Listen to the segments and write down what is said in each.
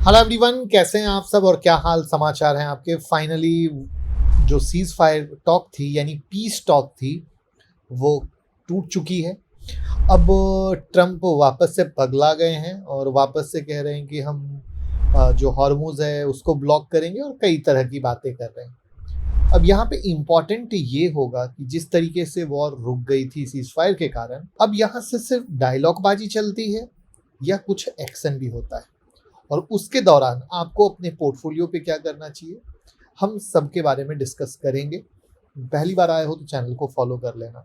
Hello everyone, कैसे हैं आप सब और क्या हाल समाचार हैं आपके। फाइनली जो सीज फायर टॉक थी यानी पीस टॉक थी वो टूट चुकी है। अब ट्रम्प वापस से पगला गए हैं और वापस से कह रहे हैं कि हम जो हॉर्मुज है उसको ब्लॉक करेंगे और कई तरह की बातें कर रहे हैं। अब यहाँ पे इम्पॉर्टेंट ये होगा कि जिस तरीके से वॉर रुक गई थी सीज फायर के कारण, अब यहाँ से सिर्फ डायलॉग बाजी चलती है या कुछ एक्शन भी होता है, और उसके दौरान आपको अपने पोर्टफोलियो पे क्या करना चाहिए, हम सबके बारे में डिस्कस करेंगे। पहली बार आए हो तो चैनल को फॉलो कर लेना।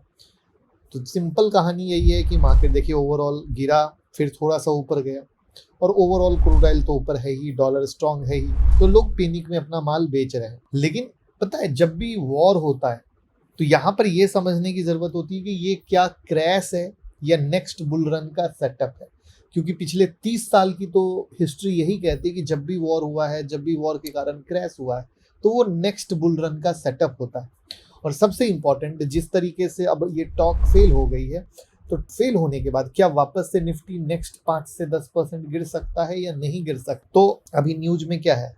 तो सिंपल कहानी यही है कि मार्केट देखिए ओवरऑल गिरा, फिर थोड़ा सा ऊपर गया, और ओवरऑल क्रूड ऑयल तो ऊपर है ही, डॉलर स्ट्रांग है ही, तो लोग पैनिक में अपना माल बेच रहे हैं। लेकिन पता है, जब भी वॉर होता है तो यहाँ पर यह समझने की जरूरत होती है कि ये क्या क्रैश है या नेक्स्ट बुल रन का सेटअप है। क्योंकि पिछले 30 साल की तो हिस्ट्री यही कहती है कि जब भी वॉर हुआ है, जब भी वॉर के कारण क्रैश हुआ है, तो वो नेक्स्ट बुल रन का सेटअप होता है। और सबसे इंपॉर्टेंट, जिस तरीके से अब ये टॉक फेल हो गई है, तो फेल होने के बाद क्या वापस से निफ्टी नेक्स्ट 5 से 10% गिर सकता है या नहीं गिर सकता। तो अभी न्यूज में क्या है,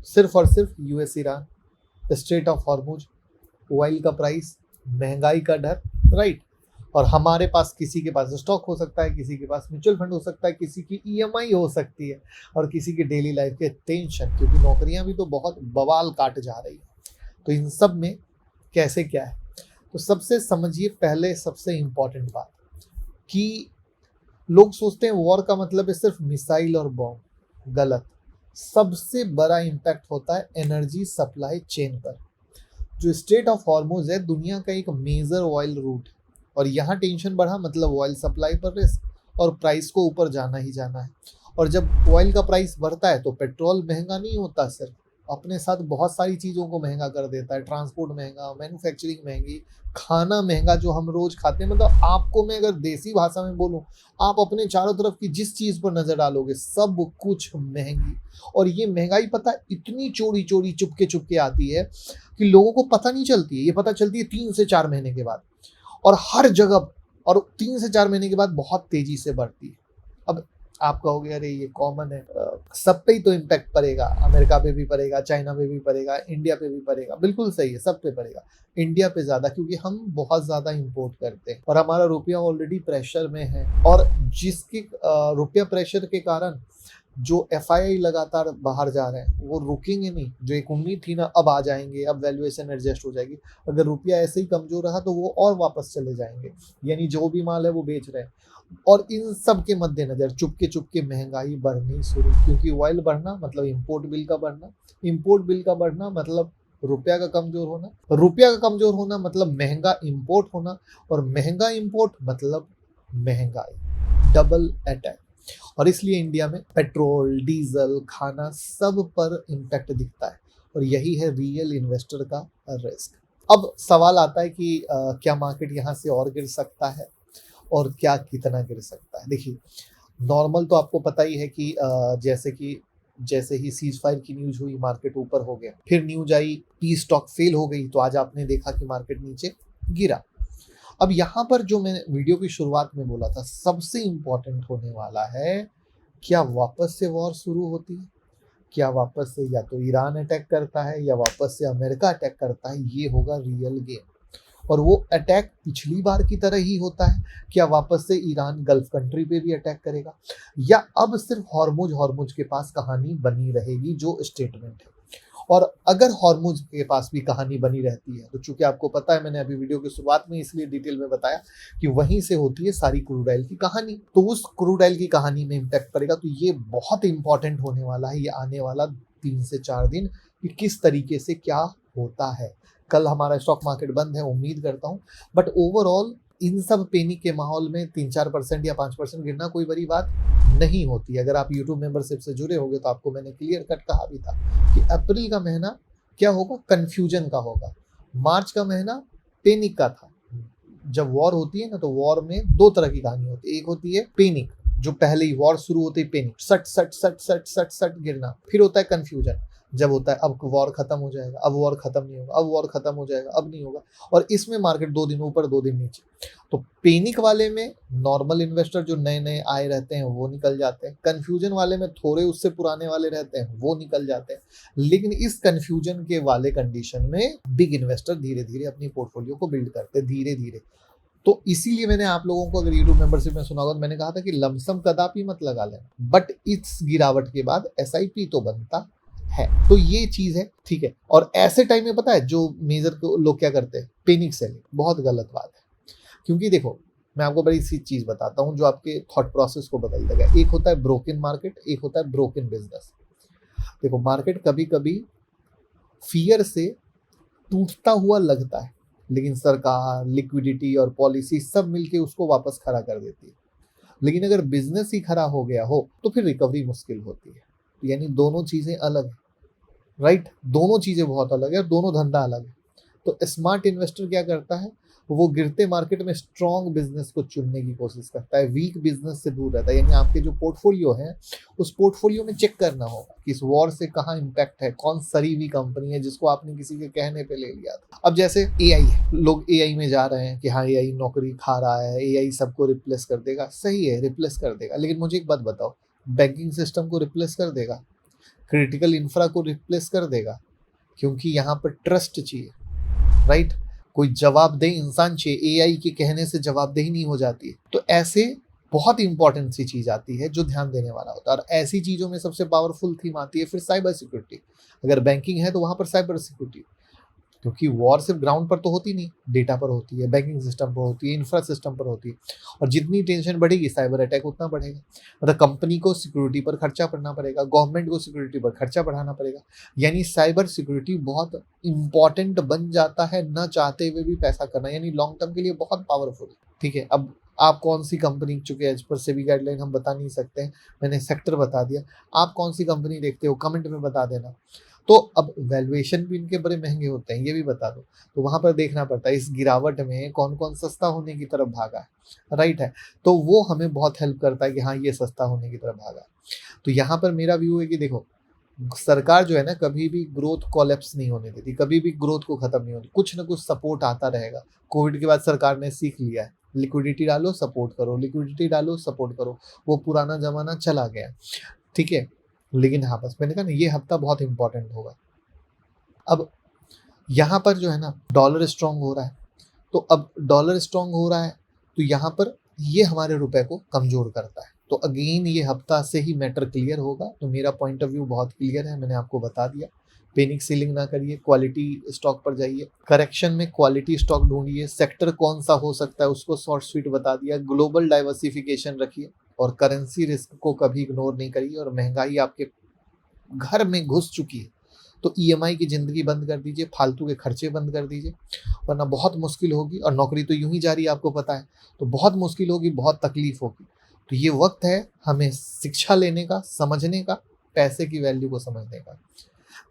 सिर्फ और सिर्फ US Iran, straight of Hormuz, oil का प्राइस, महंगाई का डर, राइट। और हमारे पास, किसी के पास स्टॉक हो सकता है, किसी के पास म्यूचुअल फंड हो सकता है, किसी की ईएमआई हो सकती है, और किसी की डेली लाइफ के टेंशन, क्योंकि नौकरियां भी तो बहुत बवाल काट जा रही है। तो इन सब में कैसे क्या है, तो सबसे समझिए पहले सबसे इंपॉर्टेंट बात कि लोग सोचते हैं वॉर का मतलब है सिर्फ मिसाइल और बॉम्ब। गलत। सबसे बड़ा इम्पैक्ट होता है एनर्जी सप्लाई चेन पर। जो स्ट्रेट ऑफ हॉर्मुज है दुनिया का एक मेजर ऑयल रूट है, और यहाँ टेंशन बढ़ा मतलब ऑयल सप्लाई पर रिस्क, और प्राइस को ऊपर जाना ही जाना है। और जब ऑयल का प्राइस बढ़ता है तो पेट्रोल महंगा नहीं होता, सिर्फ अपने साथ बहुत सारी चीज़ों को महंगा कर देता है। ट्रांसपोर्ट महंगा, मैन्युफैक्चरिंग महंगी, खाना महंगा जो हम रोज खाते हैं। मतलब आपको मैं अगर देसी भाषा में बोलूँ, आप अपने चारों तरफ की जिस चीज़ पर नजर डालोगे सब कुछ महंगी। और ये महंगाई पता है इतनी चोरी चोरी चुपके चुपके आती है कि लोगों को पता नहीं चलती है। ये पता चलती है 3 से 4 महीने के बाद, और हर जगह, और 3 से 4 महीने के बाद बहुत तेजी से बढ़ती है। अब आप कहोगे अरे ये कॉमन है, सब पे ही तो इम्पैक्ट पड़ेगा, अमेरिका पे भी पड़ेगा, चाइना पे भी पड़ेगा, इंडिया पे भी पड़ेगा। बिल्कुल सही है, सब पे पड़ेगा, इंडिया पे ज्यादा, क्योंकि हम बहुत ज्यादा इंपोर्ट करते हैं और हमारा रुपया ऑलरेडी प्रेशर में है। और जिसके रुपया प्रेशर के कारण जो एफआईआई लगातार बाहर जा रहे हैं वो रुकेंगे नहीं। जो एक उम्मीद थी ना, अब आ जाएंगे, अब वैल्यूएशन एडजस्ट हो जाएगी, अगर रुपया ऐसे ही कमजोर रहा तो वो और वापस चले जाएंगे। यानी जो भी माल है वो बेच रहे हैं। और इन सब के मद्देनजर चुपके चुपके महंगाई बढ़नी शुरू, क्योंकि ऑयल बढ़ना मतलब इंपोर्ट बिल का बढ़ना, इंपोर्ट बिल का बढ़ना मतलब रुपया का कमजोर होना, रुपया का कमजोर होना मतलब महंगा इंपोर्ट होना, और महंगा इंपोर्ट मतलब महंगाई, डबल अटैक। और इसलिए इंडिया में पेट्रोल, डीजल, खाना सब पर इम्पैक्ट दिखता है, और यही है रियल इन्वेस्टर का रिस्क। अब सवाल आता है कि क्या मार्केट यहाँ से और गिर सकता है, और क्या कितना गिर सकता है। देखिए, नॉर्मल तो आपको पता ही है कि जैसे ही सीज फायर की न्यूज हुई मार्केट ऊपर हो गया, फिर न्यूज आई पीस स्टॉक फेल हो गई, तो आज आपने देखा कि मार्केट नीचे गिरा। अब यहाँ पर जो मैंने वीडियो की शुरुआत में बोला था, सबसे इंपॉर्टेंट होने वाला है, क्या वापस से वॉर शुरू होती है, क्या वापस से या तो ईरान अटैक करता है या वापस से अमेरिका अटैक करता है, ये होगा रियल गेम। और वो अटैक पिछली बार की तरह ही होता है, क्या वापस से ईरान गल्फ कंट्री पे भी अटैक करेगा, या अब सिर्फ हॉर्मुज के पास कहानी बनी रहेगी जो स्टेटमेंट है। और अगर हॉर्मुज के पास भी कहानी बनी रहती है, तो चूंकि आपको पता है, मैंने अभी वीडियो की शुरुआत में इसलिए डिटेल में बताया कि वहीं से होती है सारी क्रूड ऑयल की कहानी, तो उस क्रूड ऑयल की कहानी में इम्पैक्ट पड़ेगा। तो ये बहुत इंपॉर्टेंट होने वाला है, ये आने वाला 3 से 4 दिन, कि किस तरीके से क्या होता है। कल हमारा स्टॉक मार्केट बंद है, उम्मीद करता हूँ, बट ओवरऑल इन सब पैनिक के माहौल में 3-4% या 5% गिरना कोई बड़ी बात नहीं होती। अगर आप यूट्यूब मेंबरशिप से जुड़े होंगे तो आपको मैंने क्लियर कट कहा भी था कि अप्रैल का महीना क्या होगा, कंफ्यूजन का होगा। मार्च का महीना पैनिक का था। जब वॉर होती है ना, तो वॉर में 2 तरह की कहानी होती है। एक होती है पैनिक, जो पहले ही वॉर शुरू होती है पैनिक, सट सट सट सट सट सट गिरना, फिर होता है कंफ्यूजन। जब होता है अब वॉर खत्म हो जाएगा, अब वॉर खत्म नहीं होगा, अब वॉर खत्म हो जाएगा, अब नहीं होगा, और इसमें मार्केट 2 दिन ऊपर 2 दिन नीचे। तो पैनिक वाले में नॉर्मल इन्वेस्टर जो नए-नए आए रहते हैं वो निकल जाते हैं, कन्फ्यूजन वाले में थोड़े उससे पुराने वाले रहते हैं वो निकल जाते हैं। लेकिन इस कन्फ्यूजन के वाले कंडीशन में बिग इन्वेस्टर धीरे-धीरे अपनी पोर्टफोलियो को बिल्ड करते हैं धीरे-धीरे। तो इसीलिए मैंने आप लोगों को, अगर यूट्यूब मेंबरशिप में सुना होगा, तो मैंने कहा था कि लमसम कदापि मत लगा लेना, बट इस गिरावट के बाद एसआईपी तो बनता है। तो ये चीज है, ठीक है। और ऐसे टाइम में पता है जो मेजर लोग क्या करते हैं, पैनिक सेलिंग, बहुत गलत बात है। क्योंकि देखो मैं आपको बड़ी सी चीज बताता हूँ जो आपके थॉट प्रोसेस को बदल देगा। एक होता है ब्रोकन मार्केट, एक होता है ब्रोकन बिजनेस। देखो मार्केट कभी कभी फियर से टूटता हुआ लगता है, लेकिन सरकार, लिक्विडिटी और पॉलिसी सब मिलके उसको वापस खड़ा कर देती है। लेकिन अगर बिजनेस ही खड़ा हो गया हो तो फिर रिकवरी मुश्किल होती है। यानी दोनों चीजें अलग है, राइट? दोनों चीजें बहुत अलग है और दोनों धंधा अलग है। तो स्मार्ट इन्वेस्टर क्या करता है, वो गिरते मार्केट में स्ट्रॉन्ग बिजनेस को चुनने की कोशिश करता है, वीक बिजनेस से दूर रहता है। यानी आपके जो पोर्टफोलियो है उस पोर्टफोलियो में चेक करना होगा कि इस वॉर से कहाँ इम्पैक्ट है, कौन सड़ी हुई कंपनी है जिसको आपने किसी के कहने पे ले लिया था। अब जैसे एआई है, लोग एआई में जा रहे हैं कि हाँ एआई नौकरी खा रहा है, एआई सबको रिप्लेस कर देगा। सही है, रिप्लेस कर देगा, लेकिन मुझे एक बात बताओ, बैंकिंग सिस्टम को रिप्लेस कर देगा? क्रिटिकल इंफ्रा को रिप्लेस कर देगा? क्योंकि यहाँ पर ट्रस्ट चाहिए, राइट? कोई जवाबदेह इंसान चाहिए, एआई के कहने से जवाबदेही नहीं हो जाती है। तो ऐसे बहुत इंपॉर्टेंट सी चीज आती है जो ध्यान देने वाला होता है। और ऐसी चीजों में सबसे पावरफुल थीम आती है फिर साइबर सिक्योरिटी। अगर बैंकिंग है तो वहां पर साइबर सिक्योरिटी, क्योंकि वॉर सिर्फ ग्राउंड पर तो होती नहीं, डेटा पर होती है, बैंकिंग सिस्टम पर होती है, इंफ्रा सिस्टम पर होती है। और जितनी टेंशन बढ़ेगी साइबर अटैक उतना बढ़ेगा। मतलब कंपनी को सिक्योरिटी पर खर्चा पड़ना पड़ेगा, गवर्नमेंट को सिक्योरिटी पर खर्चा बढ़ाना पड़ेगा। यानी साइबर सिक्योरिटी बहुत इंपॉर्टेंट बन जाता है, न चाहते हुए भी पैसा करना, यानी लॉन्ग टर्म के लिए बहुत पावरफुल। ठीक है, अब आप कौन सी कंपनी, चूंकि एज पर सेबी गाइडलाइन हम बता नहीं सकते हैं, मैंने सेक्टर बता दिया, आप कौन सी कंपनी देखते हो कमेंट में बता देना। तो अब वैल्यूएशन भी इनके बड़े महंगे होते हैं, ये भी बता दो। तो वहां पर देखना पड़ता है इस गिरावट में कौन कौन सस्ता होने की तरफ भागा है, राइट है। तो वो हमें बहुत हेल्प करता है कि हाँ ये सस्ता होने की तरफ भागा है। तो यहाँ पर मेरा व्यू है कि देखो सरकार जो है ना कभी भी ग्रोथ कोलैप्स नहीं होने देती, कभी भी ग्रोथ को खत्म नहीं होती, कुछ ना कुछ सपोर्ट आता रहेगा। कोविड के बाद सरकार ने सीख लिया है, लिक्विडिटी डालो सपोर्ट करो, लिक्विडिटी डालो सपोर्ट करो। वो पुराना जमाना चला गया, ठीक है। लेकिन हाँ बस मैंने कहा ना ये हफ्ता बहुत इंपॉर्टेंट होगा। अब यहाँ पर जो है ना डॉलर स्ट्रांग हो रहा है, तो अब डॉलर स्ट्रांग हो रहा है तो यहाँ पर ये हमारे रुपए को कमजोर करता है। तो अगेन ये हफ्ता से ही मैटर क्लियर होगा। तो मेरा पॉइंट ऑफ व्यू बहुत क्लियर है, मैंने आपको बता दिया। पैनिक सेलिंग ना करिए, क्वालिटी स्टॉक पर जाइए, करेक्शन में क्वालिटी स्टॉक ढूंढिए, सेक्टर कौन सा हो सकता है उसको शॉर्ट स्वीट बता दिया, ग्लोबल डाइवर्सिफिकेशन रखिए और करेंसी रिस्क को कभी इग्नोर नहीं करिए। और महंगाई आपके घर में घुस चुकी है तो ईएमआई की जिंदगी बंद कर दीजिए, फालतू के खर्चे बंद कर दीजिए, वरना बहुत मुश्किल होगी। और नौकरी तो यूं ही जा रही है आपको पता है, तो बहुत मुश्किल होगी, बहुत तकलीफ होगी। तो ये वक्त है हमें शिक्षा लेने का, समझने का, पैसे की वैल्यू को समझने का।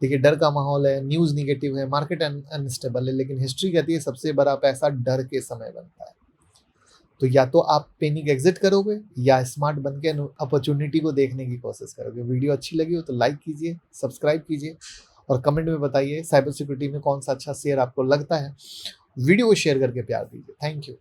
देखिए डर का माहौल है, न्यूज़ निगेटिव है, मार्केट अनस्टेबल है, लेकिन हिस्ट्री कहती है सबसे बड़ा पैसा डर के समय बनता है। तो या तो आप पैनिक एग्जिट करोगे या स्मार्ट बन के अपॉर्चुनिटी को देखने की कोशिश करोगे। वीडियो अच्छी लगी हो तो लाइक कीजिए, सब्सक्राइब कीजिए और कमेंट में बताइए साइबर सिक्योरिटी में कौन सा अच्छा शेयर आपको लगता है। वीडियो को शेयर करके प्यार दीजिए। Thank you.